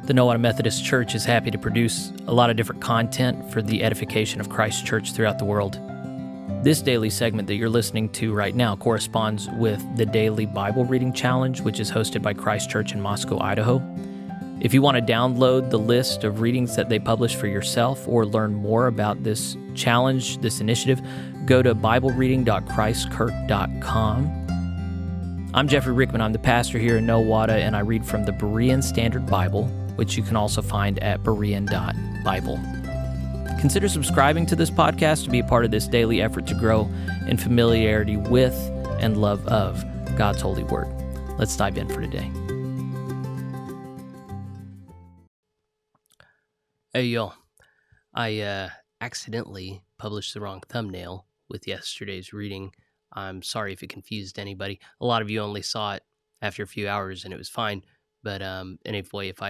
The Nowata Methodist Church is happy to produce a lot of different content for the edification of Christ's church throughout the world. This daily segment that you're listening to right now corresponds with the Daily Bible Reading Challenge, which is hosted by Christ Church in Moscow, Idaho. If you want to download the list of readings that they publish for yourself or learn more about this challenge, this initiative, go to biblereading.christkirk.com. I'm Jeffrey Rickman. I'm the pastor here in Nowata, and I read from the Berean Standard Bible, which you can also find at berean.bible. Consider subscribing to this podcast to be a part of this daily effort to grow in familiarity with and love of God's holy word. Let's dive in for today. Hey, yo. I accidentally published the wrong thumbnail with yesterday's reading. I'm sorry if it confused anybody. A lot of you only saw it after a few hours, and it was fine. But anyway, if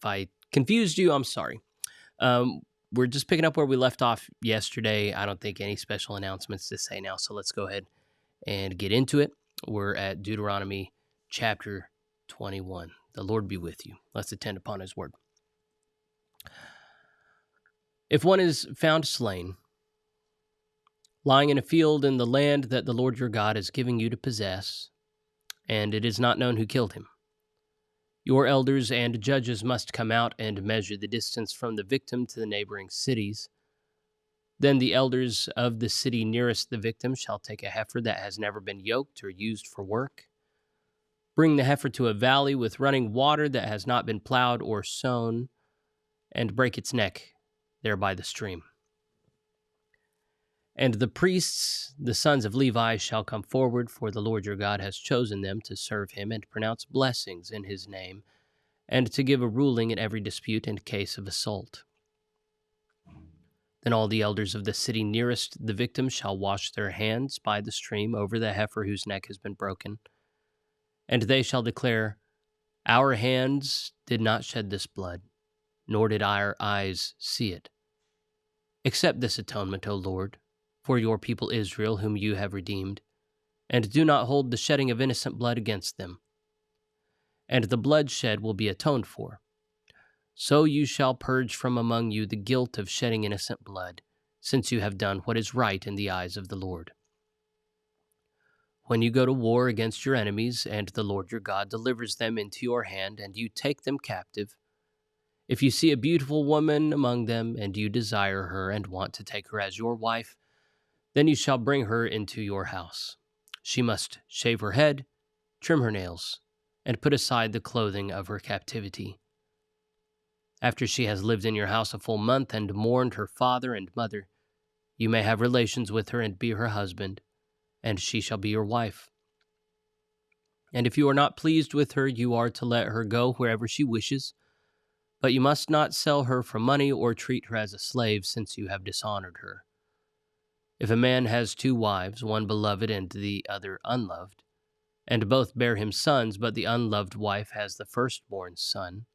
I confused you, I'm sorry. We're just picking up where we left off yesterday. I don't think any special announcements to say now, so let's go ahead and get into it. We're at Deuteronomy chapter 21. The Lord be with you. Let's attend upon his word. If one is found slain, lying in a field in the land that the Lord your God is giving you to possess, and it is not known who killed him, your elders and judges must come out and measure the distance from the victim to the neighboring cities. Then the elders of the city nearest the victim shall take a heifer that has never been yoked or used for work. Bring the heifer to a valley with running water that has not been plowed or sown, and break its neck there by the stream. And the priests, the sons of Levi, shall come forward, for the Lord your God has chosen them to serve him and pronounce blessings in his name, and to give a ruling in every dispute and case of assault. Then all the elders of the city nearest the victim shall wash their hands by the stream over the heifer whose neck has been broken, and they shall declare, our hands did not shed this blood, nor did our eyes see it. Accept this atonement, O Lord, for your people Israel, whom you have redeemed, and do not hold the shedding of innocent blood against them. And the blood shed will be atoned for. So you shall purge from among you the guilt of shedding innocent blood, since you have done what is right in the eyes of the Lord. When you go to war against your enemies, and the Lord your God delivers them into your hand, and you take them captive, if you see a beautiful woman among them, and you desire her and want to take her as your wife, then you shall bring her into your house. She must shave her head, trim her nails, and put aside the clothing of her captivity. After she has lived in your house a full month and mourned her father and mother, you may have relations with her and be her husband, and she shall be your wife. And if you are not pleased with her, you are to let her go wherever she wishes, but you must not sell her for money or treat her as a slave, since you have dishonored her. If a man has two wives, one beloved and the other unloved, and both bear him sons, but the unloved wife has the firstborn son,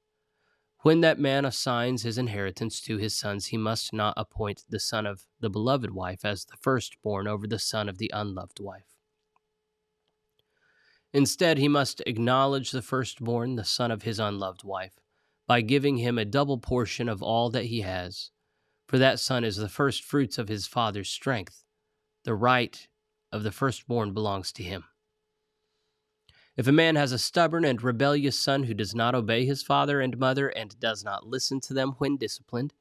when that man assigns his inheritance to his sons, he must not appoint the son of the beloved wife as the firstborn over the son of the unloved wife. Instead, he must acknowledge the firstborn, the son of his unloved wife, by giving him a double portion of all that he has, for that son is the first fruits of his father's strength. The right of the firstborn belongs to him. If a man has a stubborn and rebellious son who does not obey his father and mother and does not listen to them when disciplined,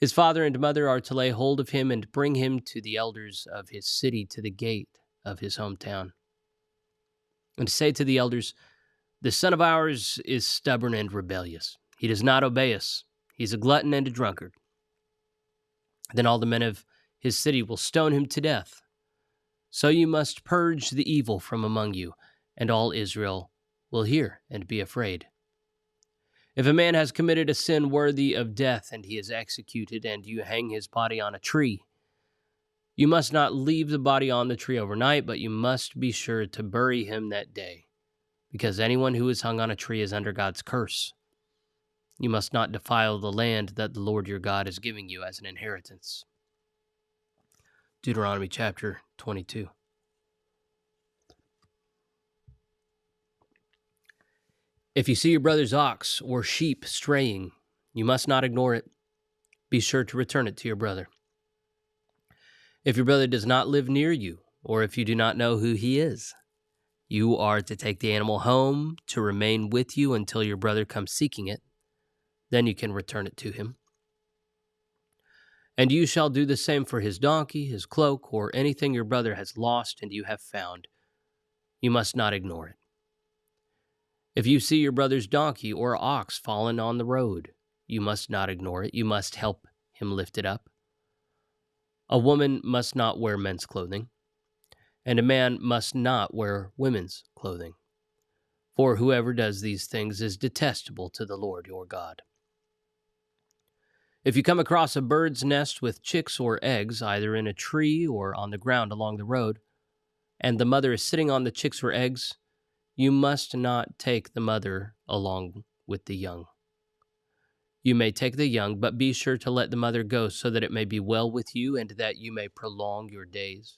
his father and mother are to lay hold of him and bring him to the elders of his city, to the gate of his hometown, and say to the elders, this son of ours is stubborn and rebellious. He does not obey us. He's a glutton and a drunkard. Then all the men of his city will stone him to death. So you must purge the evil from among you, and all Israel will hear and be afraid. If a man has committed a sin worthy of death, and he is executed, and you hang his body on a tree, you must not leave the body on the tree overnight, but you must be sure to bury him that day, because anyone who is hung on a tree is under God's curse. You must not defile the land that the Lord your God is giving you as an inheritance. Deuteronomy chapter 22. If you see your brother's ox or sheep straying, you must not ignore it. Be sure to return it to your brother. If your brother does not live near you, or if you do not know who he is, you are to take the animal home to remain with you until your brother comes seeking it. Then you can return it to him. And you shall do the same for his donkey, his cloak, or anything your brother has lost and you have found. You must not ignore it. If you see your brother's donkey or ox fallen on the road, you must not ignore it. You must help him lift it up. A woman must not wear men's clothing, and a man must not wear women's clothing. For whoever does these things is detestable to the Lord your God. If you come across a bird's nest with chicks or eggs, either in a tree or on the ground along the road, and the mother is sitting on the chicks or eggs, you must not take the mother along with the young. You may take the young, but be sure to let the mother go so that it may be well with you and that you may prolong your days.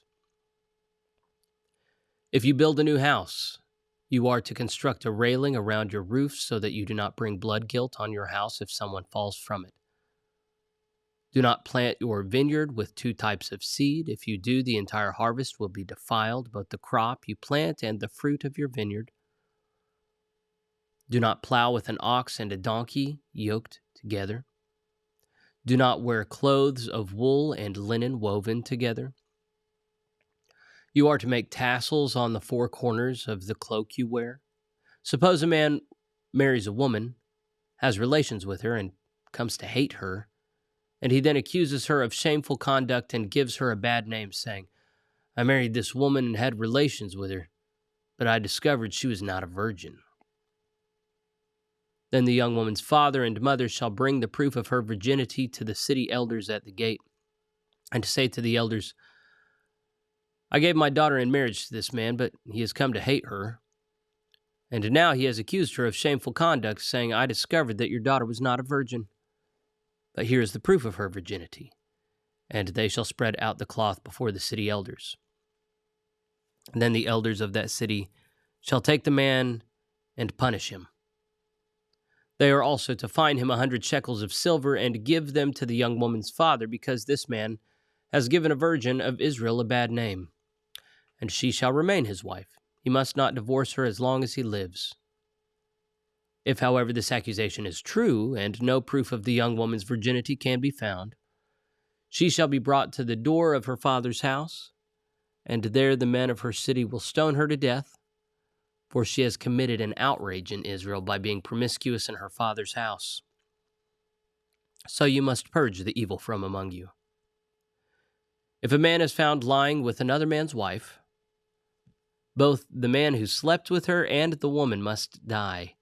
If you build a new house, you are to construct a railing around your roof so that you do not bring blood guilt on your house if someone falls from it. Do not plant your vineyard with two types of seed. If you do, the entire harvest will be defiled, both the crop you plant and the fruit of your vineyard. Do not plow with an ox and a donkey yoked together. Do not wear clothes of wool and linen woven together. You are to make tassels on the four corners of the cloak you wear. Suppose a man marries a woman, has relations with her, and comes to hate her, and he then accuses her of shameful conduct and gives her a bad name, saying, "I married this woman and had relations with her, but I discovered she was not a virgin." Then the young woman's father and mother shall bring the proof of her virginity to the city elders at the gate, and say to the elders, "I gave my daughter in marriage to this man, but he has come to hate her. And now he has accused her of shameful conduct, saying, 'I discovered that your daughter was not a virgin.' But here is the proof of her virginity." And they shall spread out the cloth before the city elders. And then the elders of that city shall take the man and punish him. They are also to fine him 100 shekels of silver and give them to the young woman's father, because this man has given a virgin of Israel a bad name. And she shall remain his wife. He must not divorce her as long as he lives. If, however, this accusation is true, and no proof of the young woman's virginity can be found, she shall be brought to the door of her father's house, and there the men of her city will stone her to death, for she has committed an outrage in Israel by being promiscuous in her father's house. So you must purge the evil from among you. If a man is found lying with another man's wife, both the man who slept with her and the woman must die.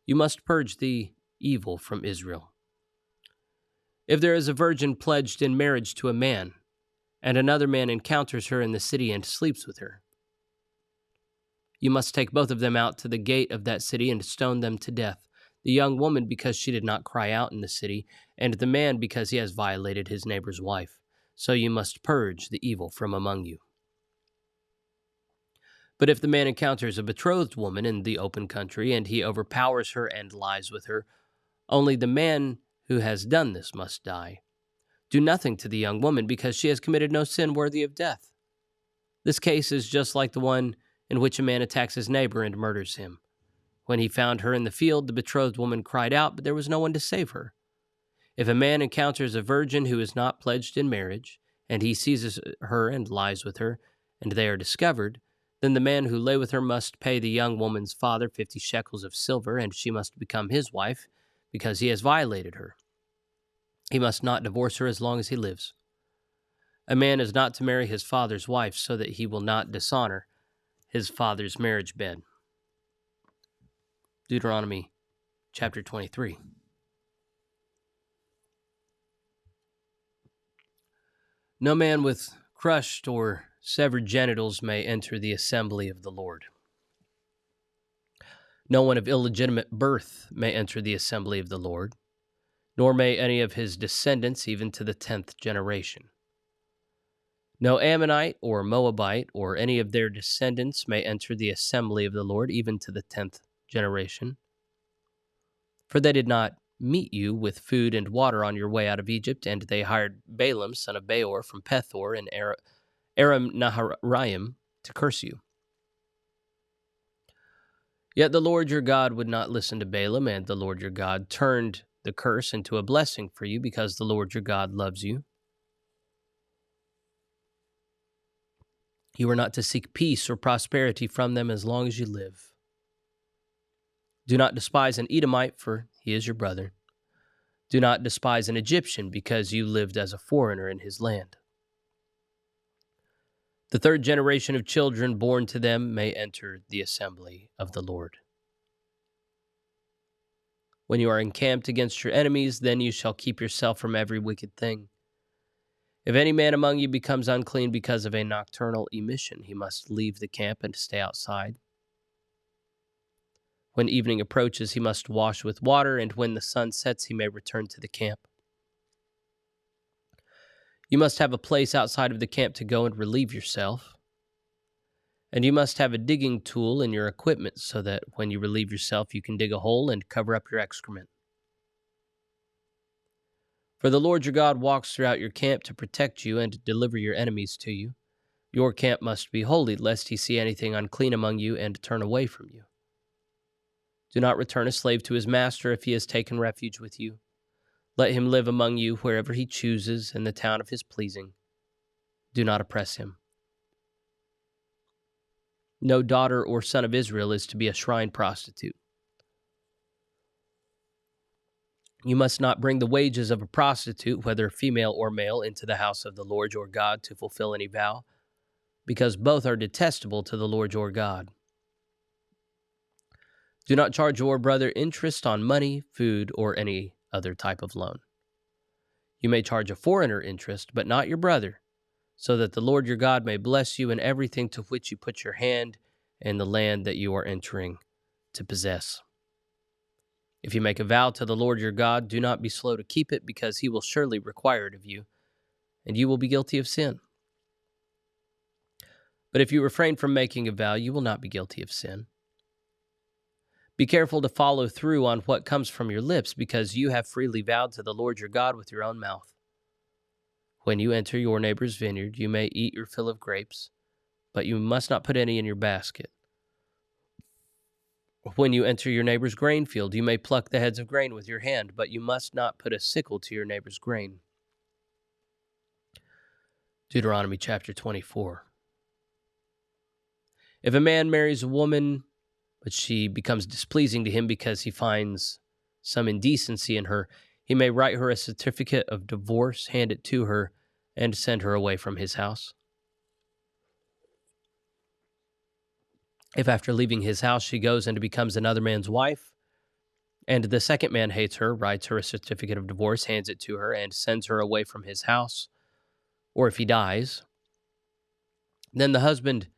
You must purge the evil from Israel. If there is a virgin pledged in marriage to a man, and another man encounters her in the city and sleeps with her, you must take both of them out to the gate of that city and stone them to death, the young woman because she did not cry out in the city, and the man because he has violated his neighbor's wife. So you must purge the evil from among you. But if the man encounters a betrothed woman in the open country, and he overpowers her and lies with her, only the man who has done this must die. Do nothing to the young woman, because she has committed no sin worthy of death. This case is just like the one in which a man attacks his neighbor and murders him. When he found her in the field, the betrothed woman cried out, but there was no one to save her. If a man encounters a virgin who is not pledged in marriage, and he seizes her and lies with her, and they are discovered, then the man who lay with her must pay the young woman's father 50 shekels of silver, and she must become his wife, because he has violated her. He must not divorce her as long as he lives. A man is not to marry his father's wife, so that he will not dishonor his father's marriage bed. Deuteronomy chapter 23. No man with crushed or severed genitals may enter the assembly of the Lord. No one of illegitimate birth may enter the assembly of the Lord, nor may any of his descendants even to the 10th generation. No Ammonite or Moabite or any of their descendants may enter the assembly of the Lord even to the 10th generation. For they did not meet you with food and water on your way out of Egypt, and they hired Balaam, son of Beor, from Pethor and Aram Naharaim to curse you. Yet the Lord your God would not listen to Balaam, and the Lord your God turned the curse into a blessing for you, because the Lord your God loves you. You are not to seek peace or prosperity from them as long as you live. Do not despise an Edomite, for he is your brother. Do not despise an Egyptian, because you lived as a foreigner in his land. The third generation of children born to them may enter the assembly of the Lord. When you are encamped against your enemies, then you shall keep yourself from every wicked thing. If any man among you becomes unclean because of a nocturnal emission, he must leave the camp and stay outside. When evening approaches, he must wash with water, and when the sun sets, he may return to the camp. You must have a place outside of the camp to go and relieve yourself. And you must have a digging tool in your equipment so that when you relieve yourself, you can dig a hole and cover up your excrement. For the Lord your God walks throughout your camp to protect you and to deliver your enemies to you. Your camp must be holy, lest he see anything unclean among you and turn away from you. Do not return a slave to his master if he has taken refuge with you. Let him live among you wherever he chooses in the town of his pleasing. Do not oppress him. No daughter or son of Israel is to be a shrine prostitute. You must not bring the wages of a prostitute, whether female or male, into the house of the Lord your God to fulfill any vow, because both are detestable to the Lord your God. Do not charge your brother interest on money, food, or any other type of loan. You may charge a foreigner interest, but not your brother, so that the Lord your God may bless you in everything to which you put your hand in the land that you are entering to possess. If you make a vow to the Lord your God, do not be slow to keep it, because he will surely require it of you, and you will be guilty of sin. But if you refrain from making a vow, you will not be guilty of sin. Be careful to follow through on what comes from your lips, because you have freely vowed to the Lord your God with your own mouth. When you enter your neighbor's vineyard, you may eat your fill of grapes, but you must not put any in your basket. When you enter your neighbor's grain field, you may pluck the heads of grain with your hand, but you must not put a sickle to your neighbor's grain. Deuteronomy chapter 24. If a man marries a woman, but she becomes displeasing to him because he finds some indecency in her, he may write her a certificate of divorce, hand it to her, and send her away from his house. If after leaving his house she goes and becomes another man's wife, and the second man hates her, writes her a certificate of divorce, hands it to her, and sends her away from his house, or if he dies, then the husband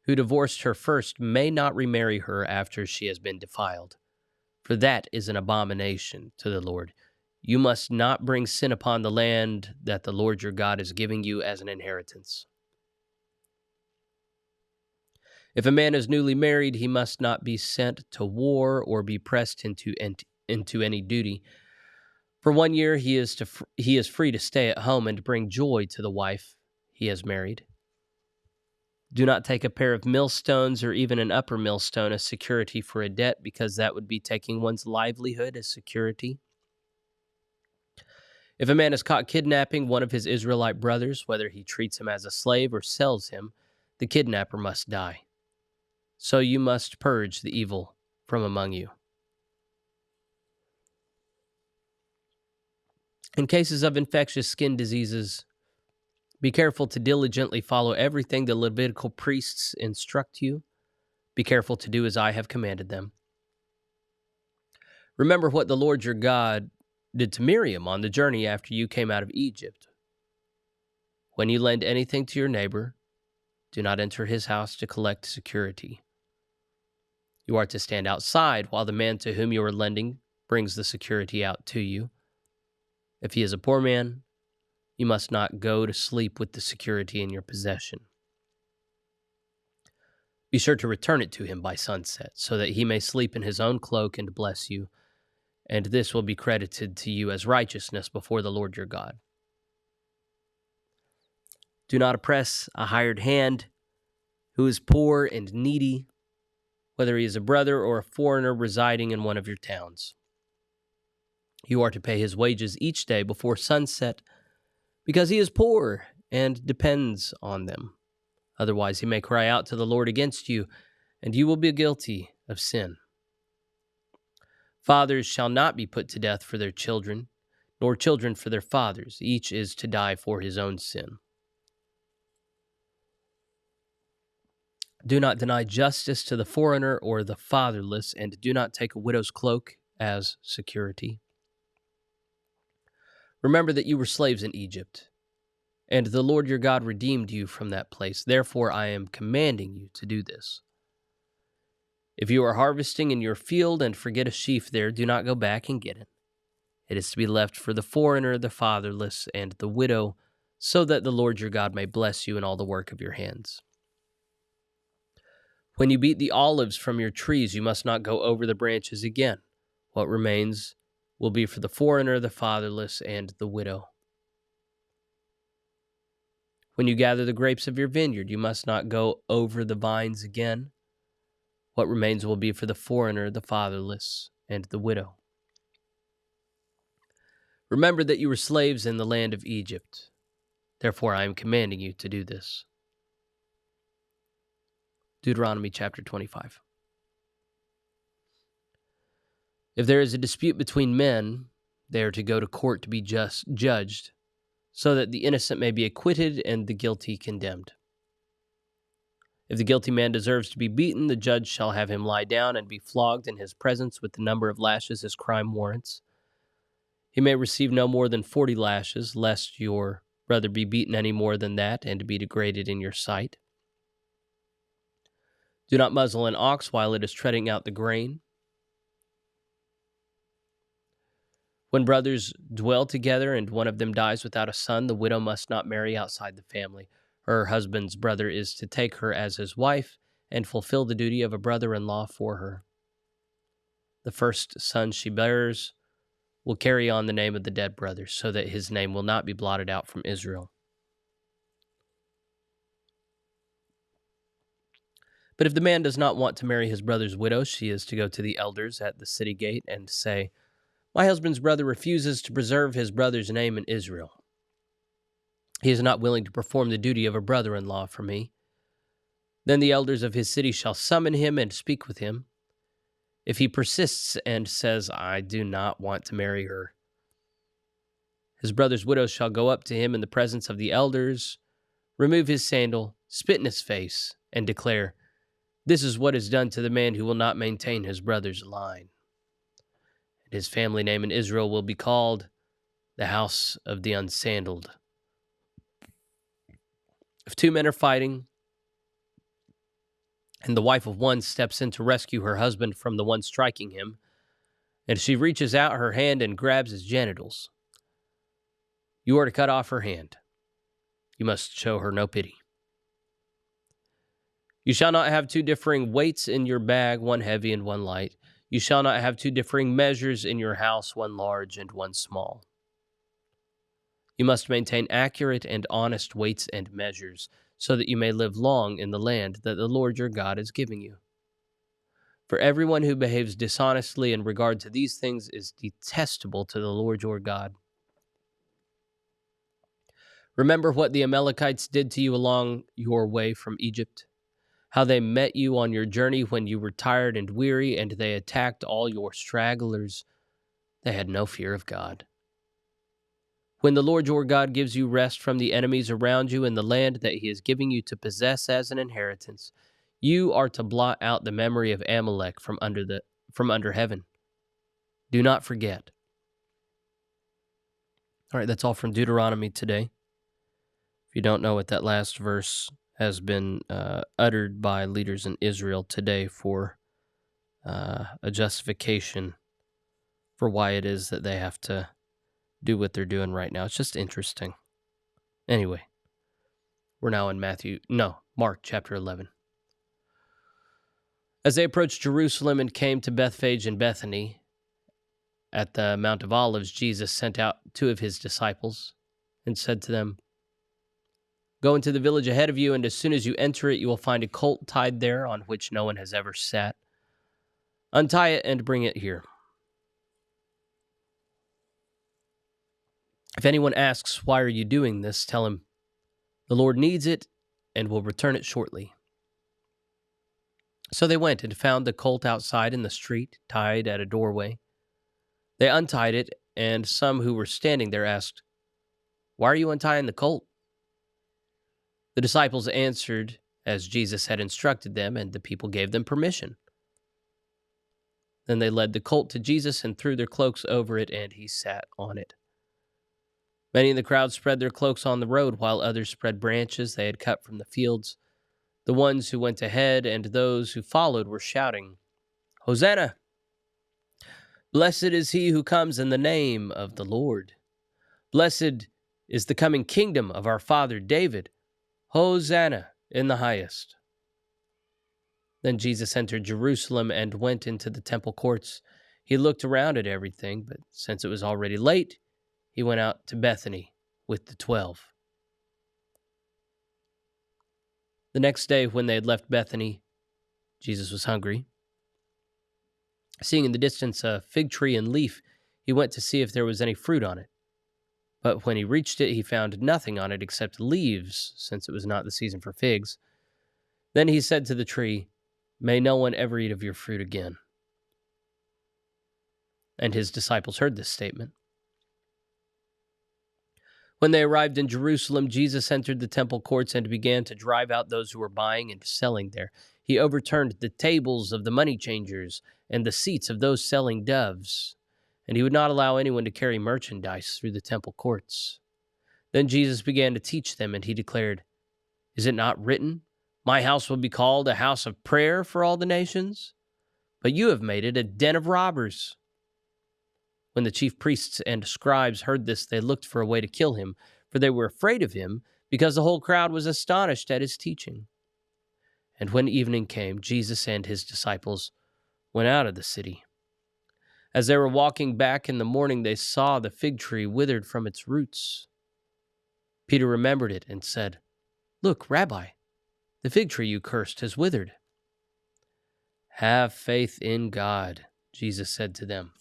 who divorced her first may not remarry her after she has been defiled, for that is an abomination to the Lord. You must not bring sin upon the land that the Lord your God is giving you as an inheritance. If a man is newly married, he must not be sent to war or be pressed into any duty. For 1 year he is free to stay at home and bring joy to the wife he has married. Do not take a pair of millstones or even an upper millstone as security for a debt, because that would be taking one's livelihood as security. If a man is caught kidnapping one of his Israelite brothers, whether he treats him as a slave or sells him, the kidnapper must die. So you must purge the evil from among you. In cases of infectious skin diseases, be careful to diligently follow everything the Levitical priests instruct you. Be careful to do as I have commanded them. Remember what the Lord your God did to Miriam on the journey after you came out of Egypt. When you lend anything to your neighbor, do not enter his house to collect security. You are to stand outside while the man to whom you are lending brings the security out to you. If he is a poor man, you must not go to sleep with the security in your possession. Be sure to return it to him by sunset, so that he may sleep in his own cloak and bless you. and this will be credited to you as righteousness before the Lord your God. Do not oppress a hired hand who is poor and needy, whether he is a brother or a foreigner residing in one of your towns. You are to pay his wages each day before sunset, because he is poor and depends on them. Otherwise he may cry out to the Lord against you, and you will be guilty of sin. Fathers shall not be put to death for their children, nor children for their fathers. Each is to die for his own sin. Do not deny justice to the foreigner or the fatherless, and do not take a widow's cloak as security. Remember that you were slaves in Egypt, and the Lord your God redeemed you from that place. Therefore I am commanding you to do this. If you are harvesting in your field and forget a sheaf there, do not go back and get it. It is to be left for the foreigner, the fatherless, and the widow, so that the Lord your God may bless you in all the work of your hands. When you beat the olives from your trees, you must not go over the branches again. What remains will be for the foreigner, the fatherless, and the widow. When you gather the grapes of your vineyard, you must not go over the vines again. What remains will be for the foreigner, the fatherless, and the widow. Remember that you were slaves in the land of Egypt. Therefore I am commanding you to do this. Deuteronomy chapter 25. If there is a dispute between men, they are to go to court to be judged, so that the innocent may be acquitted and the guilty condemned. If the guilty man deserves to be beaten, the judge shall have him lie down and be flogged in his presence with the number of lashes his crime warrants. He may receive no more than 40 lashes, lest your brother be beaten any more than that and be degraded in your sight. Do not muzzle an ox while it is treading out the grain. When brothers dwell together and one of them dies without a son, the widow must not marry outside the family. Her husband's brother is to take her as his wife and fulfill the duty of a brother-in-law for her. The first son she bears will carry on the name of the dead brother, so that his name will not be blotted out from Israel. But if the man does not want to marry his brother's widow, she is to go to the elders at the city gate and say, "My husband's brother refuses to preserve his brother's name in Israel. He is not willing to perform the duty of a brother-in-law for me." Then the elders of his city shall summon him and speak with him. If he persists and says, "I do not want to marry her," his brother's widow shall go up to him in the presence of the elders, remove his sandal, spit in his face, and declare, "This is what is done to the man who will not maintain his brother's line." And his family name in Israel will be called the house of the unsandaled. If two men are fighting, and the wife of one steps in to rescue her husband from the one striking him, and she reaches out her hand and grabs his genitals, you are to cut off her hand. You must show her no pity. You shall not have two differing weights in your bag, one heavy and one light. You shall not have two differing measures in your house, one large and one small. You must maintain accurate and honest weights and measures, so that you may live long in the land that the Lord your God is giving you. For everyone who behaves dishonestly in regard to these things is detestable to the Lord your God. Remember what the Amalekites did to you along your way from Egypt, how they met you on your journey when you were tired and weary, and they attacked all your stragglers. They had no fear of God. When the Lord your God gives you rest from the enemies around you in the land that he is giving you to possess as an inheritance, you are to blot out the memory of Amalek from under heaven. Do not forget. All right, that's all from Deuteronomy today. If you don't know what that last verse has been uttered by leaders in Israel today for a justification for why it is that they have to do what they're doing right now. It's just interesting. Anyway, we're now in Mark chapter 11. As they approached Jerusalem and came to Bethphage and Bethany, At the Mount of Olives, Jesus sent out 2 of his disciples and said to them, "Go into the village ahead of you, and as soon as you enter it, you will find a colt tied there on which no one has ever sat. Untie it and bring it here. If anyone asks, 'Why are you doing this?' tell him, 'The Lord needs it and will return it shortly.'" So they went and found the colt outside in the street, tied at a doorway. They untied it, and some who were standing there asked, "Why are you untying the colt?" The disciples answered as Jesus had instructed them, and the people gave them permission. Then they led the colt to Jesus and threw their cloaks over it, and he sat on it. Many in the crowd spread their cloaks on the road, while others spread branches they had cut from the fields. The ones who went ahead and those who followed were shouting, "Hosanna! Blessed is he who comes in the name of the Lord. Blessed is the coming kingdom of our father David. Hosanna in the highest." Then Jesus entered Jerusalem and went into the temple courts. He looked around at everything, but since it was already late, he went out to Bethany with the 12. The next day, when they had left Bethany, Jesus was hungry. Seeing in the distance a fig tree and leaf, he went to see if there was any fruit on it. But when he reached it, he found nothing on it except leaves, since it was not the season for figs. Then he said to the tree, "May no one ever eat of your fruit again." And his disciples heard this statement. When they arrived in Jerusalem, Jesus entered the temple courts and began to drive out those who were buying and selling there. He overturned the tables of the money changers and the seats of those selling doves, and he would not allow anyone to carry merchandise through the temple courts. Then Jesus began to teach them, and he declared, "Is it not written, 'My house will be called a house of prayer for all the nations'? But you have made it a den of robbers." When the chief priests and scribes heard this, they looked for a way to kill him, for they were afraid of him, because the whole crowd was astonished at his teaching. And when evening came, Jesus and his disciples went out of the city. As they were walking back in the morning, they saw the fig tree withered from its roots. Peter remembered it and said, "Look, Rabbi, the fig tree you cursed has withered." "Have faith in God," Jesus said to them.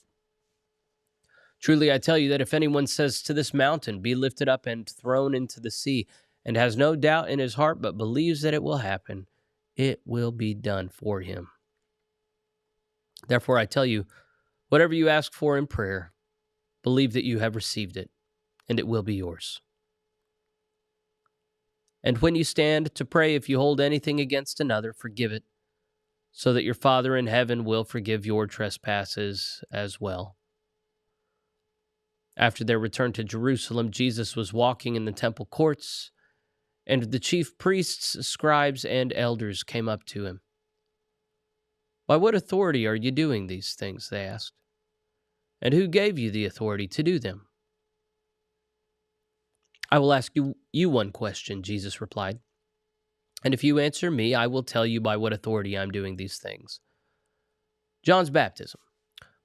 "Truly I tell you that if anyone says to this mountain, 'Be lifted up and thrown into the sea,' and has no doubt in his heart but believes that it will happen, it will be done for him. Therefore I tell you, whatever you ask for in prayer, believe that you have received it, and it will be yours. And when you stand to pray, if you hold anything against another, forgive it, so that your Father in heaven will forgive your trespasses as well." After their return to Jerusalem, Jesus was walking in the temple courts, and the chief priests, scribes, and elders came up to him. "By what authority are you doing these things?" they asked. "And who gave you the authority to do them?" "I will ask you one question," Jesus replied. "And if you answer me, I will tell you by what authority I am doing these things. John's baptism,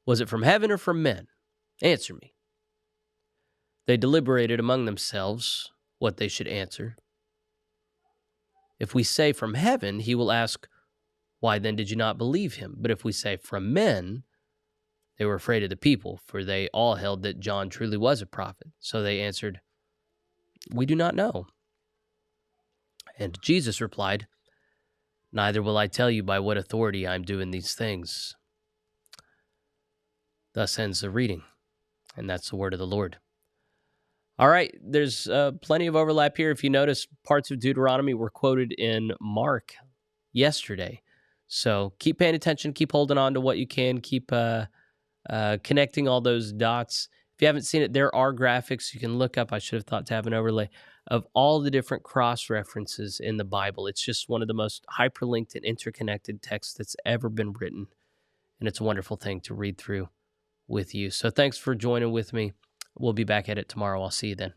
was it from heaven or from men? Answer me." They deliberated among themselves what they should answer. "If we say from heaven," he will ask, "Why then did you not believe him?" But if we say from men," they were afraid of the people, for they all held that John truly was a prophet. So they answered, "We do not know." And Jesus replied, "Neither will I tell you by what authority I am doing these things." Thus ends the reading, and that's the word of the Lord. All right, there's plenty of overlap here. If you notice, parts of Deuteronomy were quoted in Mark yesterday. So keep paying attention, keep holding on to what you can, keep connecting all those dots. If you haven't seen it, there are graphics you can look up. I should have thought to have an overlay of all the different cross-references in the Bible. It's just one of the most hyperlinked and interconnected texts that's ever been written, and it's a wonderful thing to read through with you. So thanks for joining with me. We'll be back at it tomorrow. I'll see you then.